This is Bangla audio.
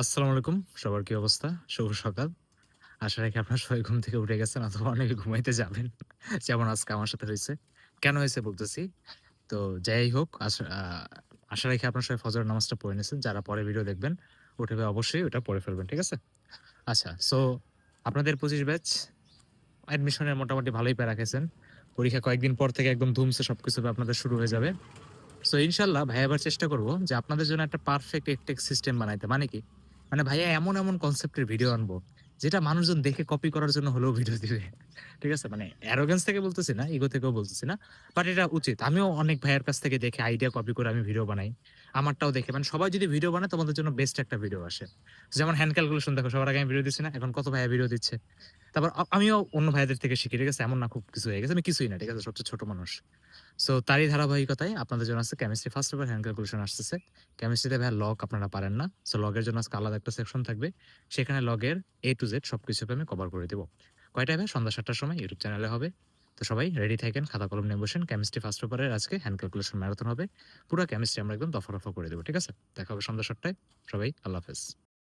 আসসালামু আলাইকুম। সবার কি অবস্থা? শুভ সকাল। আশা রাখি আপনারা সবাই ঘুম থেকে উঠে গেছেন অথবা অনেকে ঘুমাইতে যাবেন। যেমন আজকে আমার সাথে হইছে। কেন হইছে বলতেছি। তো যাই হোক আশা রাখি আপনারা সবাই ফজরের নামাজটা পড়ে নিছেন। যারা পরে ভিডিও দেখবেন, উঠে অবশ্যই ওটা পড়ে ফেলবেন। ঠিক আছে? আচ্ছা, সো আপনাদের ২৫ ব্যাচ অ্যাডমিশনের মোটামুটি ভালোই প্যারা খাইছেন। পরীক্ষা কয়েকদিন পর থেকে একদম ধুমসে সবকিছু আপনাদের শুরু হয়ে যাবে। সো ইনশাআল্লাহ ভাইয়া এবার চেষ্টা করব যে আপনাদের জন্য একটা পারফেক্ট এডটেক সিস্টেম বানাইতে। মানে কি? মানে ভাইয়া এমন কনসেপ্টের ভিডিও আনবো, যেটা মানুষজন দেখে কপি করার জন্য হলেও ভিডিও দিবে। ঠিক আছে? মানে অ্যারোগ্যান্স থেকে বলতেছি না, ইগো থেকেও বলতেছি না। বাট এটা উচিত। আমিও অনেক ভাইয়ার কাছ থেকে দেখে আইডিয়া কপি করে আমি ভিডিও বানাই। আমারটাও দেখে মানে সবাই যদি ভিডিও বানায় তোমাদের জন্য বেস্ট একটা ভিডিও আসে। যেমন হ্যান্ড ক্যালকুলেশন দেখো সবার আগে আমি ভিডিও দিচ্ছি না। এখন কত ভাইয়া ভিডিও দিচ্ছে। তারপর আমিও অন্য ভাইয়াদের থেকে শিখি। ঠিক আছে? এমন না খুব কিছু হয়ে গেছে। আমি কিছুই না। ঠিক আছে? সবচেয়ে ছোট মানুষ। সো তারই ধারাবাহিকতায় আপনাদের জন্য আছে chemistry first paper hand calculation আসতেছে। কেমিস্ট্রিতে ভাইয়া লগ আপনারা পারেন না। সো লগের জন্য আজকে আলাদা একটা সেকশন থাকবে। সেখানে লগের A to Z সবকিছুকে আমি কভার করে দিব। কয়টায় ভাই? সন্ধ্যা ৭ টার সময় ইউটিউব চ্যানেলে হবে। তো সবাই রেডি থাকেন, খাতা কলম নিয়ে বসেন। কেমিস্ট্রি ফার্স্ট পেপারের আজকে হ্যান্ড ক্যালকুলেশন ম্যারাথন হবে। পুরা কেমিস্ট্রি আমরা একদম দফা-রফা করে দেব। ঠিক আছে? দেখা হবে সন্ধ্যা ৭ টায়। সবাই আল্লাহ হাফেজ।